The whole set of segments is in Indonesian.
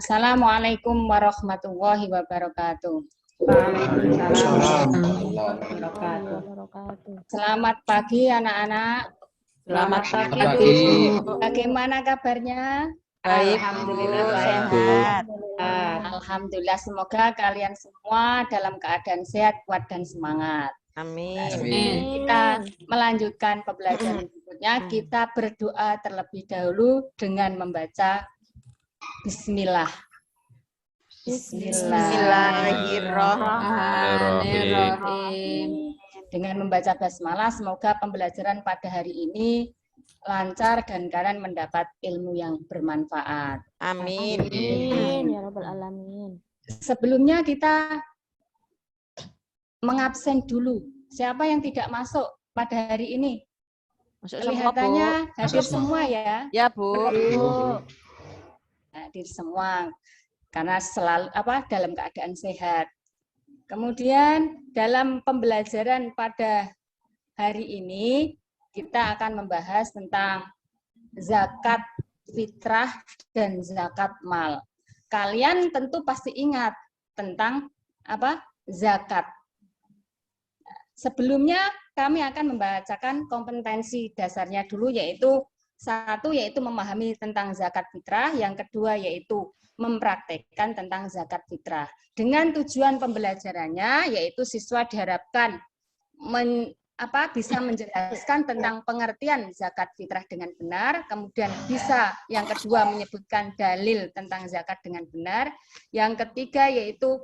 Assalamualaikum warahmatullahi wabarakatuh. Waalaikumsalam. Selamat pagi anak-anak. Selamat Pagi, pagi, Bu. Bu. Bagaimana kabarnya? Baik, Alhamdulillah Bu. baik. Sehat. Alhamdulillah, semoga kalian semua dalam keadaan sehat, kuat dan semangat. Amin. Kita melanjutkan pembelajaran berikutnya. Kita berdoa terlebih dahulu dengan membaca Bismillah. Bismillahirrahmanirrahim. Dengan membaca basmalah, semoga pembelajaran pada hari ini lancar dan kalian mendapat ilmu yang bermanfaat. Amin. Amin ya rabbal alamin. Sebelumnya kita mengabsen dulu. Siapa yang tidak masuk pada hari ini? Masuk semua, Bu. Kelihatannya hadir semua ya. Ya, Bu. Hadir semua karena selalu dalam keadaan sehat. Kemudian dalam pembelajaran pada hari ini kita akan membahas tentang zakat fitrah dan zakat mal. Kalian tentu pasti ingat tentang zakat. Sebelumnya kami akan membacakan kompetensi dasarnya dulu, yaitu satu yaitu memahami tentang zakat fitrah, yang kedua yaitu mempraktekkan tentang zakat fitrah. Dengan tujuan pembelajarannya yaitu siswa diharapkan bisa menjelaskan tentang pengertian zakat fitrah dengan benar, kemudian bisa yang kedua menyebutkan dalil tentang zakat dengan benar, yang ketiga yaitu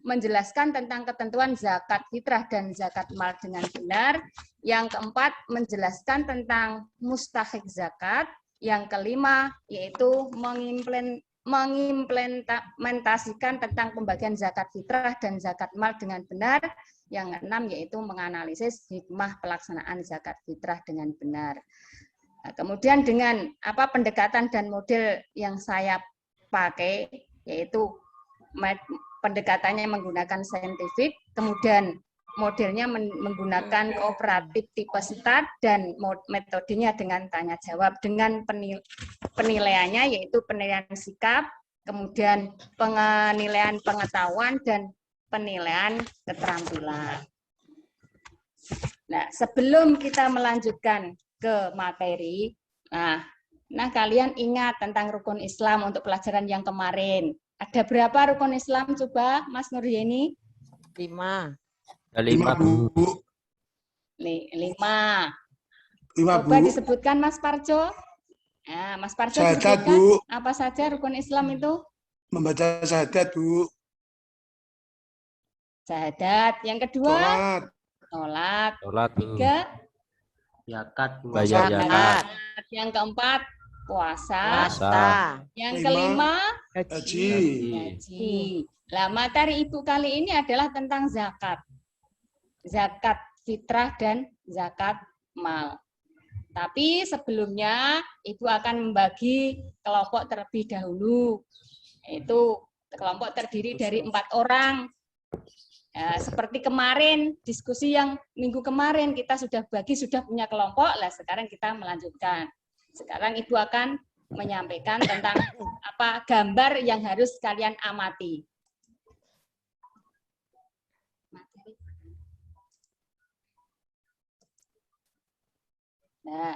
menjelaskan tentang ketentuan zakat fitrah dan zakat mal dengan benar, yang keempat menjelaskan tentang mustahik zakat, yang kelima yaitu mengimplementasikan tentang pembagian zakat fitrah dan zakat mal dengan benar, yang keenam yaitu menganalisis hikmah pelaksanaan zakat fitrah dengan benar. Nah, kemudian dengan pendekatan dan model yang saya pakai yaitu pendekatannya menggunakan saintifik, kemudian modelnya menggunakan kooperatif tipe start, dan metodenya dengan tanya jawab, dengan penilaiannya yaitu penilaian sikap, kemudian penilaian pengetahuan, dan penilaian keterampilan. Nah, sebelum kita melanjutkan ke materi, nah kalian ingat tentang rukun Islam untuk pelajaran yang kemarin. Ada berapa rukun Islam coba, Mas Nuryeni? 5. 5, Bu. 5. 5, Coba Bu. disebutkan Mas Parjo. Nah, Mas Parjo Syahadat, disebutkan Bu. apa saja rukun Islam itu? Membaca syahadat, Bu. Syahadat. Yang kedua? Sholat. Sholat, Bu. 3? Zakat, Bu. Bayar zakat. Yang keempat? Puasa. Yang 5, kelima? haji. Haji. Lah, materi Ibu kali ini adalah tentang zakat. Zakat fitrah dan zakat mal. Tapi sebelumnya Ibu akan membagi kelompok terlebih dahulu. Yaitu kelompok terdiri dari 4 orang. Ya, seperti kemarin, diskusi yang minggu kemarin kita sudah punya kelompok, lah sekarang kita melanjutkan. Sekarang Ibu akan menyampaikan tentang gambar yang harus kalian amati. Nah,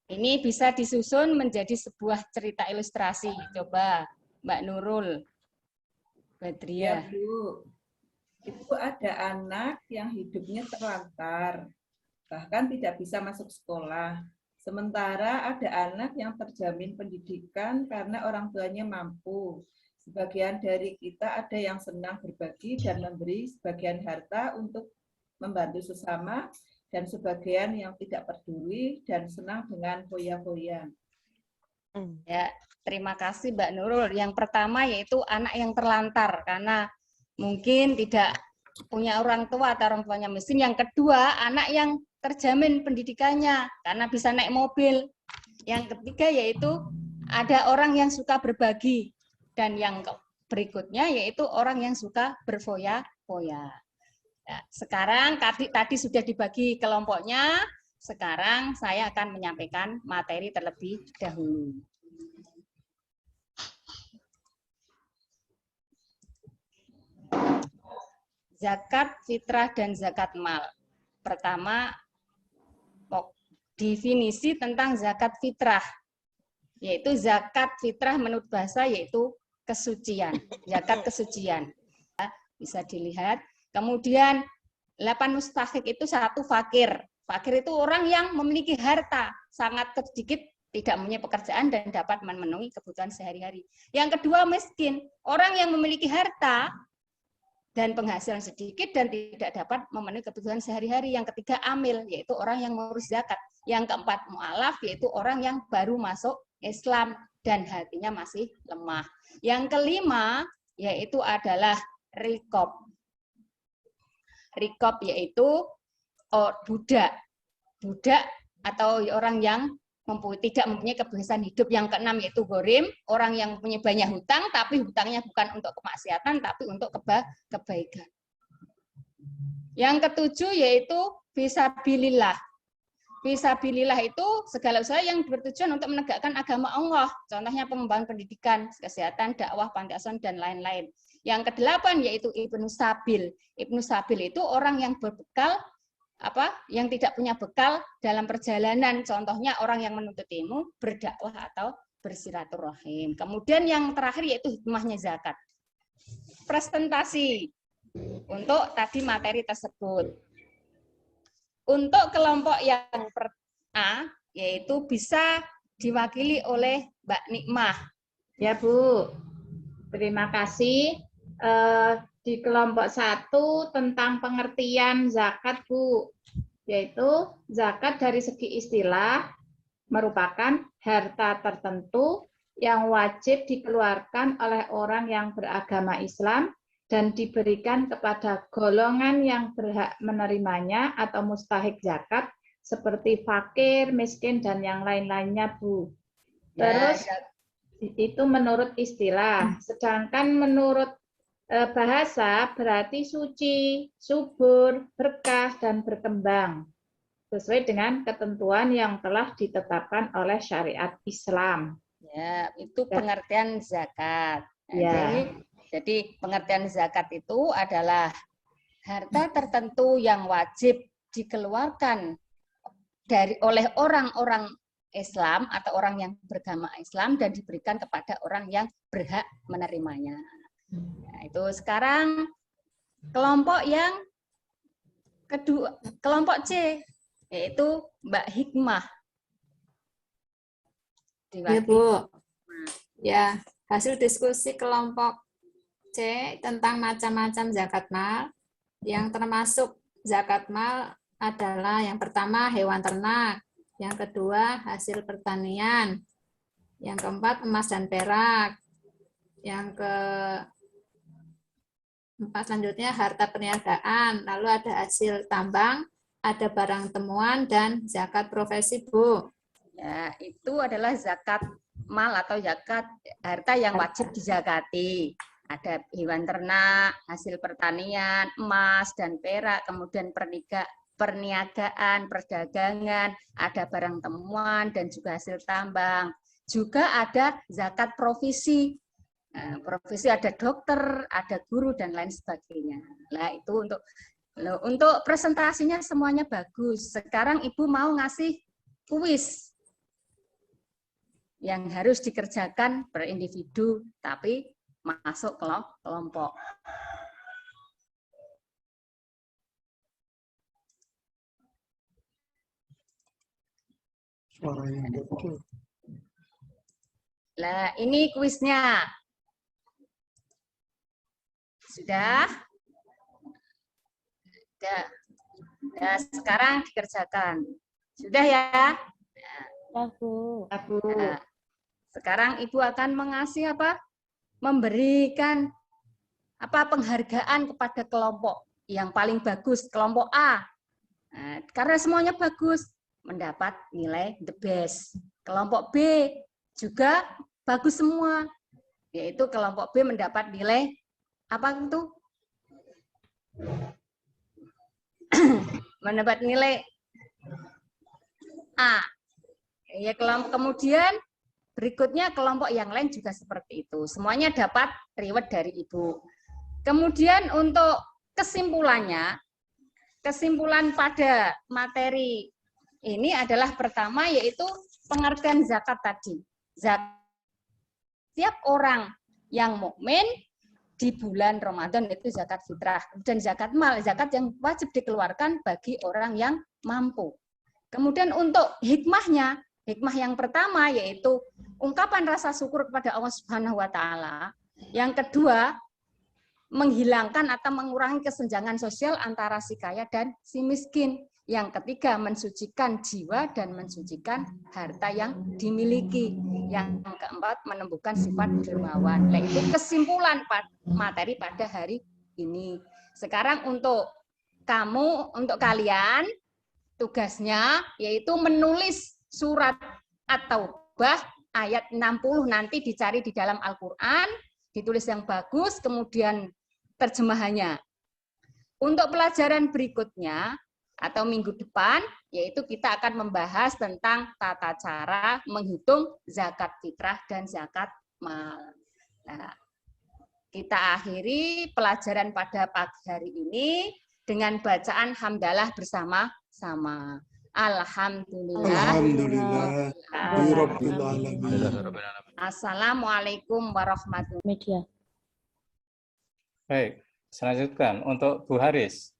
ini bisa disusun menjadi sebuah cerita ilustrasi. Coba Mbak Nurul, Badriah. Ya, Bu. Itu ada anak yang hidupnya terlantar, bahkan tidak bisa masuk sekolah. Sementara ada anak yang terjamin pendidikan karena orang tuanya mampu. Sebagian dari kita ada yang senang berbagi dan memberi sebagian harta untuk membantu sesama, dan sebagian yang tidak peduli dan senang dengan foya-foya. Ya, terima kasih Mbak Nurul. Yang pertama yaitu anak yang terlantar karena mungkin tidak punya orang tua atau orang tuanya miskin. Yang kedua, anak yang terjamin pendidikannya karena bisa naik mobil. Yang ketiga yaitu ada orang yang suka berbagi, dan yang berikutnya yaitu orang yang suka berfoya-foya. Nah, sekarang tadi sudah dibagi kelompoknya. Sekarang saya akan menyampaikan materi terlebih dahulu. zakat fitrah dan zakat mal. Pertama, definisi tentang zakat fitrah, yaitu zakat fitrah menurut bahasa yaitu kesucian, zakat kesucian. Bisa dilihat. Kemudian 8 mustahik itu 1 fakir. Fakir itu orang yang memiliki harta sangat sedikit, tidak mempunyai pekerjaan dan dapat memenuhi kebutuhan sehari-hari. Yang kedua miskin, orang yang memiliki harta dan penghasilan sedikit dan tidak dapat memenuhi kebutuhan sehari-hari. Yang ketiga amil, yaitu orang yang mengurus zakat. Yang keempat mu'alaf, yaitu orang yang baru masuk Islam dan hatinya masih lemah. Yang kelima yaitu adalah rikob. Rikob yaitu budak. Budak atau orang yang tidak mempunyai kebiasaan hidup. Yang keenam yaitu gorim, orang yang mempunyai banyak hutang, tapi hutangnya bukan untuk kemaksiatan, tapi untuk kebaikan. Yang ketujuh yaitu fisabilillah. Fisabilillah itu segala usaha yang bertujuan untuk menegakkan agama Allah. Contohnya pengembangan pendidikan, kesehatan, dakwah, panti asuhan, dan lain-lain. Yang kedelapan yaitu Ibnu Sabil. Ibnu Sabil itu orang yang berbekal, yang tidak punya bekal dalam perjalanan. Contohnya orang yang menuntut ilmu, berdakwah atau bersilaturahim. Kemudian yang terakhir yaitu hikmahnya zakat. Presentasi untuk tadi materi tersebut. Untuk kelompok yang A, yaitu bisa diwakili oleh Mbak Nikmah. Ya Bu, terima kasih. Di kelompok 1 tentang pengertian zakat Bu, yaitu zakat dari segi istilah merupakan harta tertentu yang wajib dikeluarkan oleh orang yang beragama Islam dan diberikan kepada golongan yang berhak menerimanya atau mustahik zakat seperti fakir, miskin, dan yang lain-lainnya Bu. Terus itu menurut istilah, sedangkan menurut bahasa berarti suci, subur, berkah, dan berkembang sesuai dengan ketentuan yang telah ditetapkan oleh syariat Islam. Ya, itu pengertian zakat. Ya. Jadi pengertian zakat itu adalah harta tertentu yang wajib dikeluarkan oleh orang-orang Islam atau orang yang beragama Islam dan diberikan kepada orang yang berhak menerimanya. Nah, itu sekarang kelompok yang kedua, kelompok C, yaitu Mbak Hikmah. Ya Bu, ya hasil diskusi kelompok C tentang macam-macam zakat mal, yang termasuk zakat mal adalah yang pertama hewan ternak, yang kedua hasil pertanian, yang keempat emas dan perak, yang keempat selanjutnya harta perniagaan, lalu ada hasil tambang, ada barang temuan, dan zakat profesi Bu. Ya, itu adalah zakat mal atau zakat harta yang wajib dizakati. Ada hewan ternak, hasil pertanian, emas dan perak, kemudian perniagaan, perdagangan, ada barang temuan dan juga hasil tambang. Juga ada zakat profesi. Nah, profesi ada dokter, ada guru dan lain sebagainya. Nah, itu untuk presentasinya semuanya bagus. Sekarang Ibu mau ngasih kuis yang harus dikerjakan per individu, tapi masuk kelompok. Suaranya kecil. Nah, ini kuisnya. Sudah? Sudah. Nah, sekarang dikerjakan. Sudah ya? Ya, Bu. Nah, sekarang Ibu akan mengasih apa? Memberikan apa penghargaan kepada kelompok yang paling bagus, kelompok A. Nah, karena semuanya bagus, mendapat nilai the best. Kelompok B juga bagus semua, yaitu kelompok B mendapat nilai apa itu? Mendapat nilai A. Ya, kemudian berikutnya kelompok yang lain juga seperti itu. Semuanya dapat reward dari Ibu. Kemudian untuk kesimpulan pada materi ini adalah pertama yaitu pengertian zakat tadi. Setiap orang yang mukmin di bulan Ramadan itu zakat fitrah. Dan zakat mal, zakat yang wajib dikeluarkan bagi orang yang mampu. Kemudian untuk hikmahnya, hikmah yang pertama yaitu ungkapan rasa syukur kepada Allah Subhanahu wa taala. Yang kedua, menghilangkan atau mengurangi kesenjangan sosial antara si kaya dan si miskin. Yang ketiga, mensucikan jiwa dan mensucikan harta yang dimiliki. Yang keempat, menumbuhkan sifat dermawan. Nah, itu kesimpulan materi pada hari ini. Sekarang untuk kalian, tugasnya yaitu menulis surat At-Taubah ayat 60 nanti dicari di dalam Al-Quran, ditulis yang bagus, kemudian terjemahannya. Untuk pelajaran berikutnya, atau minggu depan, yaitu kita akan membahas tentang tata cara menghitung zakat fitrah dan zakat mal. Nah, kita akhiri pelajaran pada pagi hari ini dengan bacaan hamdalah bersama-sama. Alhamdulillah. Alhamdulillah. Rabbil alamin. Assalamualaikum warahmatullahi wabarakatuh. Baik, selanjutkan untuk Bu Haris.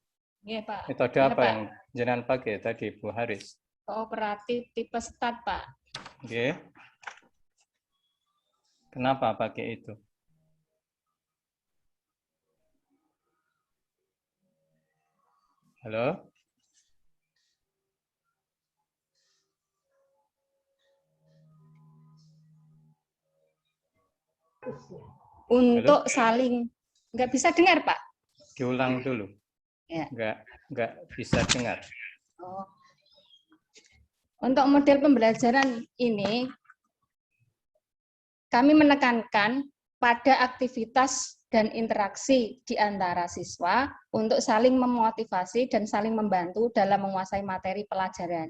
Iya, Pak. Metode Ya, apa Pak. yang jenengan pakai tadi, Bu Haris? Kooperatif tipe stat, Pak. Oke. Kenapa pakai itu? Halo? Untuk saling, nggak bisa dengar, Pak. Diulang dulu. Ya. Nggak bisa dengar. Oh. Untuk model pembelajaran ini, kami menekankan pada aktivitas dan interaksi di antara siswa untuk saling memotivasi dan saling membantu dalam menguasai materi pelajaran,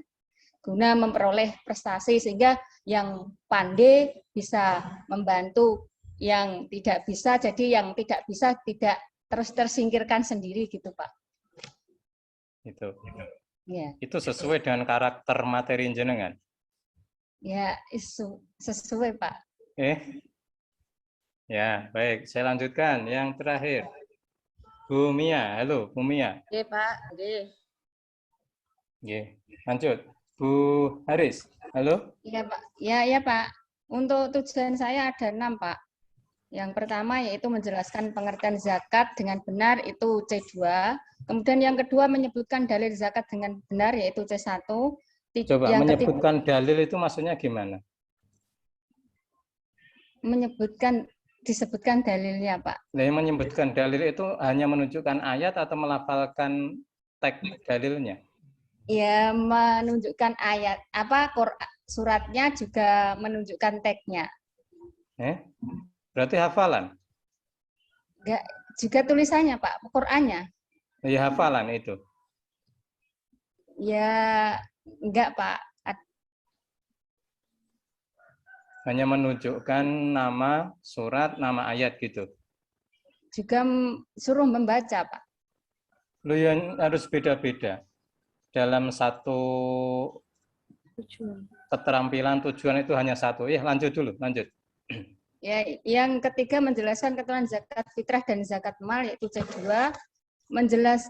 guna memperoleh prestasi sehingga yang pandai bisa membantu yang tidak bisa, jadi yang tidak bisa tidak terus tersingkirkan sendiri gitu, Pak. Itu. Ya. Itu sesuai dengan karakter materi jenengan. Ya, sesuai, Pak. Ya, baik. Saya lanjutkan. Yang terakhir. Bu Mia. Halo, Bu Mia. Oke, Pak. Oke. Oke. Lanjut. Bu Haris. Halo. Iya, Pak. Ya, Pak. Untuk tujuan saya ada 6, Pak. Yang pertama yaitu menjelaskan pengertian zakat dengan benar, itu C2. Kemudian yang kedua menyebutkan dalil zakat dengan benar, yaitu C1. Coba yang menyebutkan dalil itu maksudnya gimana? Disebutkan dalilnya, Pak. Nah, yang menyebutkan dalil itu hanya menunjukkan ayat atau melafalkan teks dalilnya? Ya, menunjukkan ayat, suratnya juga menunjukkan teksnya. Berarti hafalan? Enggak, juga tulisannya, Pak, Qur'annya. Ya, hafalan itu. Ya, enggak, Pak. Hanya menunjukkan nama surat, nama ayat gitu. Juga suruh membaca, Pak. Lu yang harus beda-beda. Dalam satu keterampilan tujuan itu hanya satu. Ya, lanjut dulu, lanjut. Ya, yang ketiga menjelaskan ketentuan zakat fitrah dan zakat mal, yaitu C2.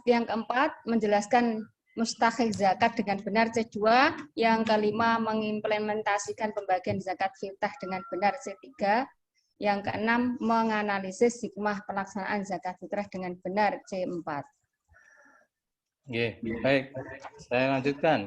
Yang keempat menjelaskan mustahik zakat dengan benar, C2. Yang kelima mengimplementasikan pembagian zakat fitrah dengan benar, C3. Yang keenam menganalisis hikmah pelaksanaan zakat fitrah dengan benar, C4. Oke, baik. Saya lanjutkan.